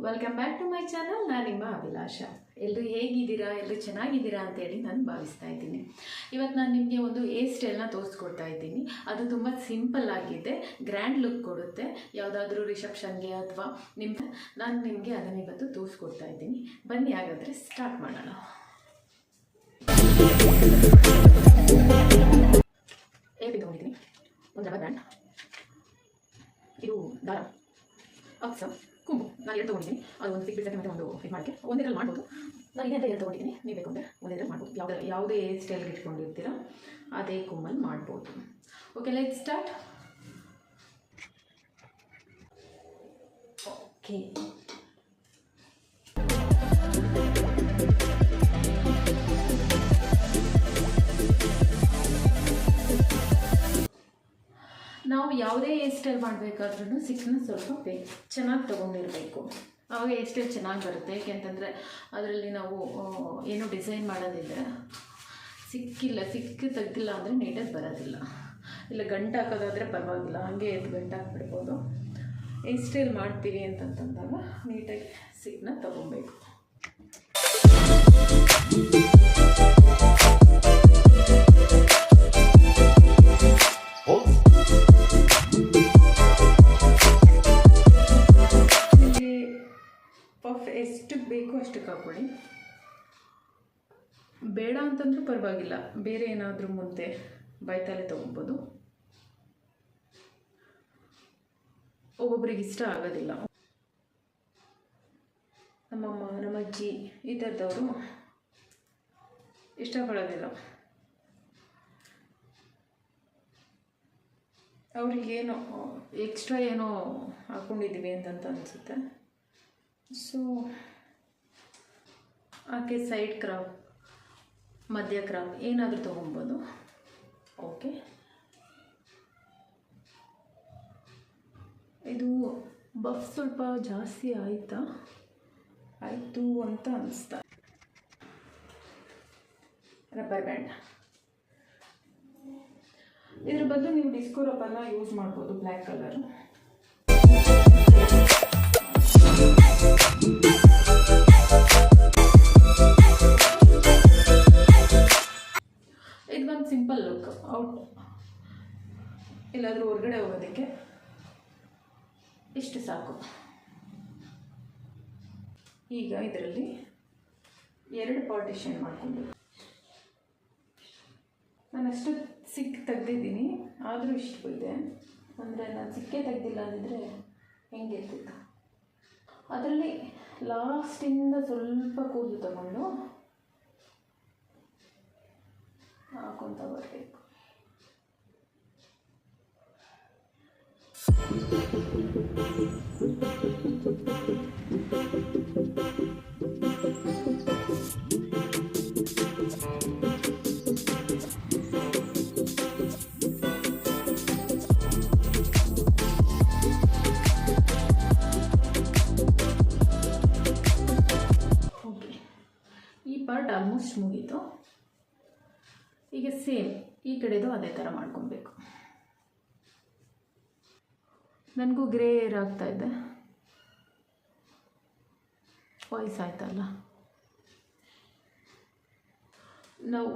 Welcome back to my channel. ನಾನು ನಿಮ್ಮ ಅಭಿಲಾಷ. ಎಲ್ಲರೂ ಹೇಗಿದ್ದೀರಾ, ಎಲ್ಲರೂ ಚೆನ್ನಾಗಿದ್ದೀರಾ ಅಂತೇಳಿ ನಾನು ಭಾವಿಸ್ತಾ ಇದ್ದೀನಿ. ಇವತ್ತು ನಾನು ನಿಮಗೆ ಒಂದು ಹೇರ್ ಸ್ಟೈಲ್ನ ತೋರಿಸ್ಕೊಡ್ತಾ ಇದ್ದೀನಿ. ಅದು ತುಂಬ ಸಿಂಪಲ್ ಆಗಿದೆ, ಗ್ರ್ಯಾಂಡ್ ಲುಕ್ ಕೊಡುತ್ತೆ. ಯಾವುದಾದ್ರೂ ರಿಸೆಪ್ಷನ್ಗೆ ಅಥವಾ ನಾನು ನಿಮಗೆ ಅದನ್ನು ಇವತ್ತು ತೋರಿಸ್ಕೊಡ್ತಾ ಇದ್ದೀನಿ. ಬನ್ನಿ ಹಾಗಾದರೆ ಸ್ಟಾರ್ಟ್ ಮಾಡೋಣ. ಹೇಗೆ ತೊಗೊಂಡಿದ್ದೀನಿ ಒಂದು ರಬ್ಬರ್ ಬ್ಯಾಂಡ್, ಇದು ದಾರ, ಅಕ್ಸ, ಕುಂಬು. ನಾನು ಎರಡು ತೊಗೊಂಡಿದ್ದೀನಿ. ಅದು ಒಂದು ಸಿಕ್ ಬಿಡ್ಸಕ್ಕೆ ಮತ್ತು ಒಂದು ಇದು ಮಾಡೋಕ್ಕೆ ಒಂದರಲ್ಲಿ ಮಾಡ್ಬೋದು. ನಾನು ಇದೇ ಅಂತ ಎರಡು ತೊಗೊಂಡಿದ್ದೀನಿ. ನೀವು ಬೇಕು ಅಂದರೆ ಒಂದರಲ್ಲಿ ಮಾಡ್ಬೋದು. ಯಾವುದೇ ಹೇರ್ ಸ್ಟೈಲ್ಗೆ ಇಟ್ಕೊಂಡಿರ್ತೀರ ಅದೇ ಕುಂಬಲ್ಲಿ ಮಾಡ್ಬೋದು. Okay, let's start. ಓಕೆ, ನಾವು ಯಾವುದೇ ಹೇರ್ ಸ್ಟೈಲ್ ಮಾಡಬೇಕಾದ್ರೂ ಸಿಕ್ಕನ್ನ ಸ್ವಲ್ಪ ಚೆನ್ನಾಗಿ ತೊಗೊಂಡಿರಬೇಕು. ಆವಾಗ ಹೇರ್ ಸ್ಟೈಲ್ ಚೆನ್ನಾಗಿ ಬರುತ್ತೆ. ಏಕೆಂತಂದರೆ ಅದರಲ್ಲಿ ನಾವು ಏನೂ ಡಿಸೈನ್ ಮಾಡೋದಿಲ್ಲ. ಸಿಕ್ಕು ತೆಗ್ದಿಲ್ಲ ಅಂದರೆ ನೀಟಾಗಿ ಬರೋದಿಲ್ಲ. ಇಲ್ಲ ಗಂಟು ಹಾಕೋದಾದರೆ ಪರವಾಗಿಲ್ಲ, ಹಾಗೆ ಗಂಟು ಹಾಕ್ಬಿಡ್ಬೋದು. ಹೇರ್ ಸ್ಟೈಲ್ ಮಾಡ್ತೀವಿ ಅಂತಂದಾಗ ನೀಟಾಗಿ ಸಿಕ್ಕನ್ನ ತೊಗೊಬೇಕು. ಎಷ್ಟು ಬೇಕು ಅಷ್ಟಕ್ಕೆ ಹಾಕ್ಕೊಳ್ಳಿ. ಬೇಡ ಅಂತಂದ್ರೂ ಪರವಾಗಿಲ್ಲ, ಬೇರೆ ಏನಾದರೂ ಮುಂದೆ ಬೈತಾಲೆ ತೊಗೊಬೋದು. ಒಬ್ಬೊಬ್ರಿಗೆ ಇಷ್ಟ ಆಗೋದಿಲ್ಲ. ನಮ್ಮಮ್ಮ, ನಮ್ಮ ಅಜ್ಜಿ ಈ ಥರದವರು ಇಷ್ಟಪಡೋದಿಲ್ಲ. ಅವ್ರಿಗೇನೋ ಎಕ್ಸ್ಟ್ರಾ ಏನೋ ಹಾಕ್ಕೊಂಡಿದ್ದೀವಿ ಅಂತಂತ ಅನಿಸುತ್ತೆ. ಸೊ ಆಕೆ ಸೈಡ್ ಕ್ರಾಪ್, ಮಧ್ಯ ಕ್ರಾಪ್ ಏನಾದರೂ ತೊಗೊಬೋದು. ಓಕೆ, ಇದು ಬಫ್ ಸ್ವಲ್ಪ ಜಾಸ್ತಿ ಆಯಿತು ಅಂತ ಅನಿಸ್ತಾ. ರಬ್ಬರ್ ಬ್ಯಾಂಡ್, ಇದ್ರ ಬದಲು ನೀವು ಡಿಸ್ಕೋ ರಬ್ಬರ್ನ ಯೂಸ್ ಮಾಡ್ಬೋದು, ಬ್ಲ್ಯಾಕ್ ಕಲರು. ಇದು ಒಂದು ಸಿಂಪಲ್ ಲುಕ್. ಔಟ್ ಎಲ್ಲಾದರೂ ಹೊರಗಡೆ ಹೋಗೋದಕ್ಕೆ ಇಷ್ಟು ಸಾಕು. ಈಗ ಇದರಲ್ಲಿ ಎರಡು ಪಾರ್ಟಿಷನ್ ಮಾಡಿಕೊಂಡು, ನಾನು ಅಷ್ಟು ಸಿಕ್ ತೆಗ್ದಿದ್ದೀನಿ, ಆದರೂ ಇಷ್ಟು ಇದೆ. ಅಂದರೆ ನಾನು ಸಿಕ್ಕೇ ತೆಗ್ದಿಲ್ಲ ಅಂದಿದ್ರೆ ಹೆಂಗಿರ್ತಿತ್ತು. ಅದರಲ್ಲಿ ಲಾಸ್ಟಿಂದ ಸ್ವಲ್ಪ ಕೂದಲು ತಗೊಂಡು ಹಾಕೊತ ಬರಬೇಕು. ಪಾರ್ಟ್ ಆಲ್ಮೋಸ್ಟ್ ಮುಗೀತು. ಈಗ ಸೇಮ್ ಈ ಕಡೆದು ಅದೇ ಥರ ಮಾಡ್ಕೊಬೇಕು. ನನಗೂ ಗ್ರೇ ಏರ್ ಆಗ್ತಾ ಇದೆ, ವಯಸ್ಸಾಯ್ತಲ್ಲ. ನಾವು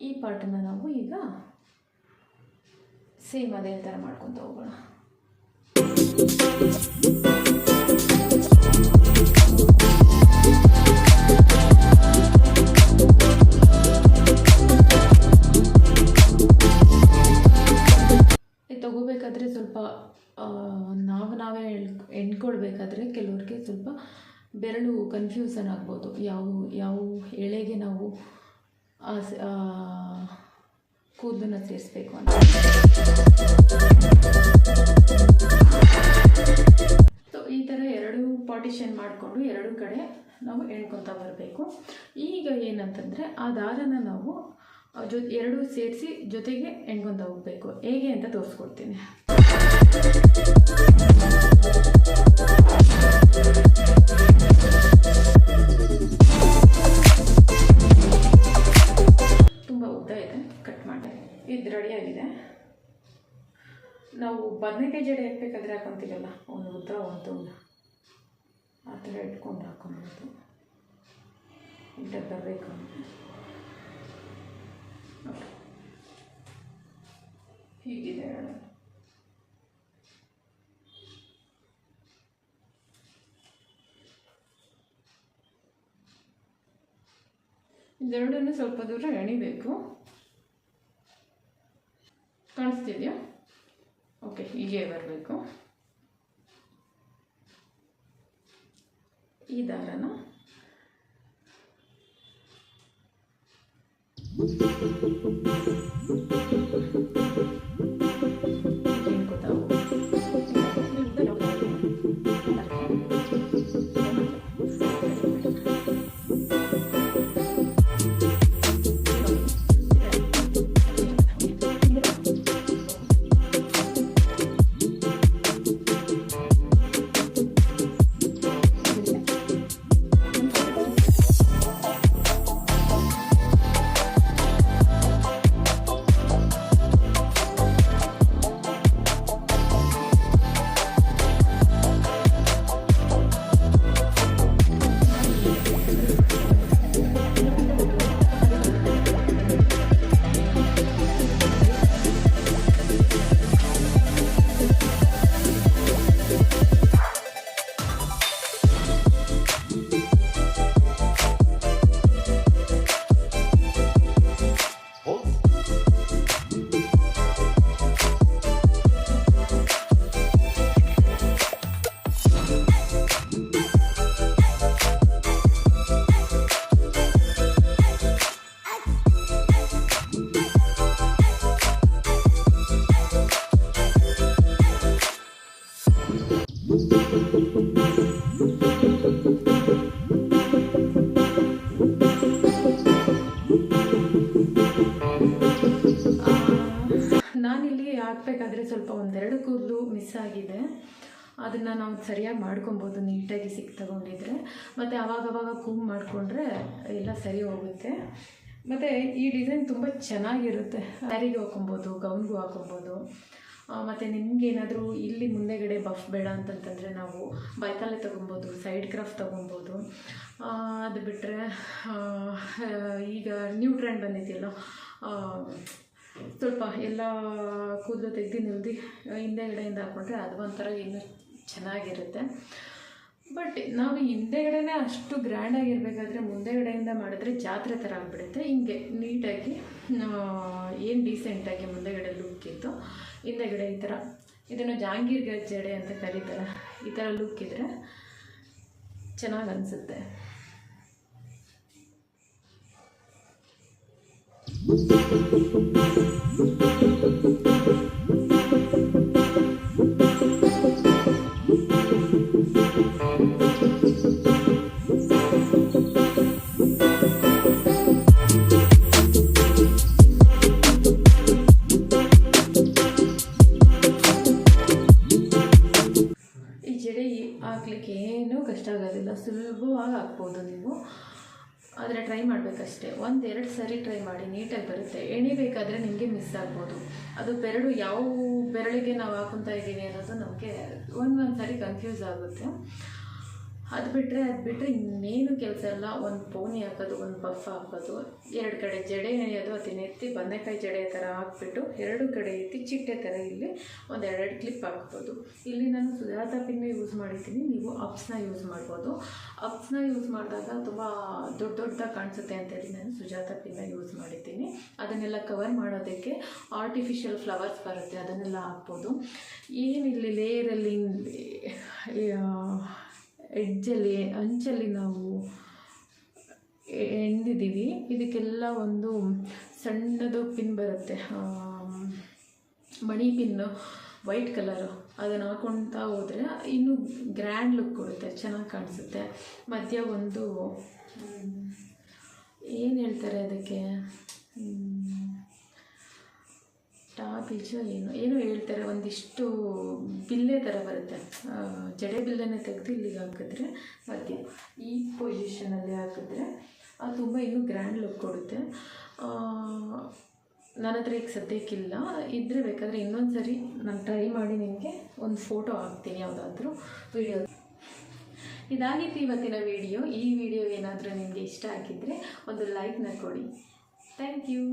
ಈ ಪಾರ್ಟನ್ನು ನಾವು ಈಗ ಸೇಮ್ ಅದೇ ಥರ ಮಾಡ್ಕೊತ ಹೋಗೋಣ. ತಗೋಬೇಕಾದ್ರೆ ಸ್ವಲ್ಪ ನಾವೇ ಎಣ್ಕೊಳ್ಬೇಕಾದ್ರೆ ಕೆಲವ್ರಿಗೆ ಸ್ವಲ್ಪ ಬೆರಳು ಕನ್ಫ್ಯೂಸನ್ ಆಗ್ಬೋದು. ಯಾವ ಎಳೆಗೆ ನಾವು ಕೂದಲನ್ನು ಸೇರಿಸ್ಬೇಕು ಅಂತ. ಈ ಥರ ಎರಡು ಪಾರ್ಟಿಷನ್ ಮಾಡಿಕೊಂಡು ಎರಡು ಕಡೆ ನಾವು ಎಣ್ಕೊತ ಬರಬೇಕು. ಈಗ ಏನಂತಂದರೆ ಆ ದಾರನ ನಾವು ಎರಡು ಸೇರಿಸಿ ಜೊತೆಗೆ ಎಣ್ಕೊತ ಹೋಗಬೇಕು. ಹೇಗೆ ಅಂತ ತೋರಿಸ್ಕೊಡ್ತೀನಿ. ತುಂಬ ಉದ್ದ ಇದೆ, ಕಟ್ ಮಾಡಿ. ಇದು ರೆಡಿಯಾಗಿದೆ. ನಾವು ಬದನೆಕಾಯಿ ಜಡೆ ಹಾಕಬೇಕಾದ್ರೆ ಹಾಕೊತೀವಲ್ಲ, ಒಂದು ಉದ್ದ ಒಂದು ಥರ ಇಟ್ಕೊಂಡು ಹಾಕೊಬೋದು. ನೀಟಾಗಿ ಬರಬೇಕು ಅಂದರೆ ಹೀಗಿದೆ. ಇದೆರಡನ್ನು ಸ್ವಲ್ಪ ದೂರ ಎಣಿಬೇಕು. ಕಾಣಿಸ್ತಿದೆಯಾ? ಓಕೆ, ಹೀಗೆ ಬರಬೇಕು. ಈ ದಾರನ ನಾನಿಲ್ಲಿ ಹಾಕಬೇಕಾದ್ರೆ ಸ್ವಲ್ಪ ಒಂದೆರಡು ಕೂದಲು ಮಿಸ್ ಆಗಿದೆ. ಅದನ್ನು ನಾವು ಸರಿಯಾಗಿ ಮಾಡ್ಕೊಬೋದು ನೀಟಾಗಿ ತಗೊಂಡಿದ್ರೆ. ಮತ್ತು ಆವಾಗವಾಗ ಕೂಮ್ ಮಾಡಿಕೊಂಡ್ರೆ ಎಲ್ಲ ಸರಿ ಹೋಗುತ್ತೆ. ಮತ್ತು ಈ ಡಿಸೈನ್ ತುಂಬ ಚೆನ್ನಾಗಿರುತ್ತೆ. ಸ್ಯಾರಿಗೆ ಹಾಕೊಬೋದು, ಗೌನ್ಗೂ ಹಾಕೊಬೋದು. ಮತ್ತು ನಿಮಗೇನಾದರೂ ಇಲ್ಲಿ ಮುಂದೆಗಡೆ ಬಫ್ ಬೇಡ ಅಂತಂತಂದರೆ ನಾವು ಬೈಕಲ್ಲೇ ತೊಗೊಬೋದು, ಸೈಡ್ ಕ್ರಾಫ್ಟ್ ತೊಗೊಬೋದು. ಅದು ಬಿಟ್ಟರೆ ಈಗ ನ್ಯೂ ಟ್ರೆಂಡ್ ಬಂದಿದೆಯಲ್ಲ, ಸ್ವಲ್ಪ ಎಲ್ಲ ಕೂದಲು ತೆಗ್ದು ನಿಲ್ದು ಹಿಂದೆಗಡೆಯಿಂದ ಹಾಕ್ಕೊಂಡ್ರೆ ಅದು ಒಂಥರ ಇನ್ನೂ ಚೆನ್ನಾಗಿರುತ್ತೆ. ಬಟ್ ನಾವು ಹಿಂದೆಗಡೆನೇ ಅಷ್ಟು ಗ್ರ್ಯಾಂಡಾಗಿರಬೇಕಾದ್ರೆ ಮುಂದೆಗಡೆಯಿಂದ ಮಾಡಿದ್ರೆ ಜಾತ್ರೆ ಥರ ಆಗಿಬಿಡುತ್ತೆ. ಹಿಂಗೆ ನೀಟಾಗಿ ಏನು ಡೀಸೆಂಟಾಗಿ ಮುಂದೆಗಡೆ ಲುಕ್ ಇತ್ತು, ಹಿಂದೆಗಡೆ ಈ ಥರ ಇದನ್ನು ಜಾಂಗೀರ್ ಜಡೆ ಅಂತ ಕರೀತಾರೆ. ಈ ಥರ ಲುಕ್ ಇದ್ದರೆ ಚೆನ್ನಾಗಿ ಅನಿಸುತ್ತೆ. ಈ ಜಡೆ ಹಾಕ್ಲಿಕ್ಕೆ ಏನೂ ಕಷ್ಟ ಆಗೋದಿಲ್ಲ, ಸುಲಭವಾಗಿ ಹಾಕ್ಬೋದು ನೀವು. ಆದರೆ ಟ್ರೈ ಮಾಡಬೇಕಷ್ಟೇ. 1-2 ಸರಿ ಟ್ರೈ ಮಾಡಿ, ನೀಟಾಗಿ ಬರುತ್ತೆ. ಎಣಿಬೇಕಾದ್ರೆ ನಿಮಗೆ ಮಿಸ್ ಆಗ್ಬೋದು. ಅದು ಬೆರಳು ಯಾವ ಬೆರಳಿಗೆ ನಾವು ಹಾಕೊತಾ ಇದ್ದೀವಿ ಅನ್ನೋದು ನಮಗೆ ಒಂದು ಸರಿ ಕನ್ಫ್ಯೂಸ್ ಆಗುತ್ತೆ. ಅದು ಬಿಟ್ಟರೆ ಇನ್ನೇನು ಕೆಲಸ ಇಲ್ಲ. ಒಂದು ಪೋನಿ ಹಾಕೋದು, ಒಂದು ಬಫ್ ಹಾಕೋದು, 2 ಕಡೆ ಜಡೆ ಎಳೆಯೋದು, ಅದನ್ನ ಎತ್ತಿ ಬದನೆಕಾಯಿ ಜಡೆ ಥರ ಹಾಕ್ಬಿಟ್ಟು 2 ಕಡೆ ಎತ್ತಿ ಚಿಟ್ಟೆ ಥರ ಇಲ್ಲಿ ಒಂದು 2 ಕ್ಲಿಪ್ ಹಾಕ್ಬೋದು. ಇಲ್ಲಿ ನಾನು ಸುಜಾತ ಪಿನ್ನ ಯೂಸ್ ಮಾಡಿದ್ದೀನಿ, ನೀವು ಅಪ್ಸ್ನ ಯೂಸ್ ಮಾಡ್ಬೋದು. ಅಪ್ಸ್ನ ಯೂಸ್ ಮಾಡಿದಾಗ ತುಂಬ ದೊಡ್ಡದಾಗಿ ಕಾಣಿಸುತ್ತೆ ಅಂತೇಳಿ ನಾನು ಸುಜಾತ ಪಿನ್ನ ಯೂಸ್ ಮಾಡಿದ್ದೀನಿ. ಅದನ್ನೆಲ್ಲ ಕವರ್ ಮಾಡೋದಕ್ಕೆ ಆರ್ಟಿಫಿಷಿಯಲ್ ಫ್ಲವರ್ಸ್ ಬರುತ್ತೆ, ಅದನ್ನೆಲ್ಲ ಹಾಕ್ಬೋದು. ಏನಿಲ್ಲಿ ಲೇಯರಲ್ಲಿ ಎಡ್ಜಲ್ಲಿ ಅಂಚಲ್ಲಿ ನಾವು ಎಣ್ದಿದ್ದೀವಿ. ಇದಕ್ಕೆಲ್ಲ ಒಂದು ಸಣ್ಣದು ಪಿನ್ ಬರುತ್ತೆ, ಮಣಿ ಪಿನ್ನು, ವೈಟ್ ಕಲರು. ಅದನ್ನು ಹಾಕ್ಕೊಳ್ತಾ ಹೋದರೆ ಇನ್ನೂ ಗ್ರ್ಯಾಂಡ್ ಲುಕ್ ಕೊಡುತ್ತೆ, ಚೆನ್ನಾಗಿ ಕಾಣಿಸುತ್ತೆ. ಮಧ್ಯ ಒಂದು ಏನು ಹೇಳ್ತಾರೆ ಅದಕ್ಕೆ, ಟಾಪಿಜು ಏನೋ ಹೇಳ್ತಾರೆ, ಒಂದಿಷ್ಟು ಬಿಲ್ಲೆ ಥರ ಬರುತ್ತೆ. ಜಡೆ ಬಿಲ್ಲೆನೇ ತೆಗೆದು ಇಲ್ಲಿಗೆ ಹಾಕಿದ್ರೆ ಮಧ್ಯ ಈ ಪೊಸಿಷನಲ್ಲಿ ಹಾಕಿದ್ರೆ ಅದು ತುಂಬ ಇನ್ನೂ ಗ್ರ್ಯಾಂಡ್ ಲುಕ್ ಕೊಡುತ್ತೆ. ನನ್ನ ಹತ್ರ ಈಗ ಸದ್ಯಕ್ಕಿಲ್ಲ, ಇದ್ದರೆ ಬೇಕಾದರೆ ಇನ್ನೊಂದು ಸರಿ ನಾನು ಟ್ರೈ ಮಾಡಿ ನಿಮಗೆ ಒಂದು ಫೋಟೋ ಹಾಕ್ತೀನಿ ಯಾವುದಾದ್ರೂ ವೀಡಿಯೋ. ಇದಾಗಿತ್ತು ಇವತ್ತಿನ ವಿಡಿಯೋ. ಈ ವಿಡಿಯೋ ಏನಾದರೂ ನಿಮಗೆ ಇಷ್ಟ ಆಗಿದ್ದರೆ ಒಂದು ಲೈಕ್ನ ಕೊಡಿ. Thank you.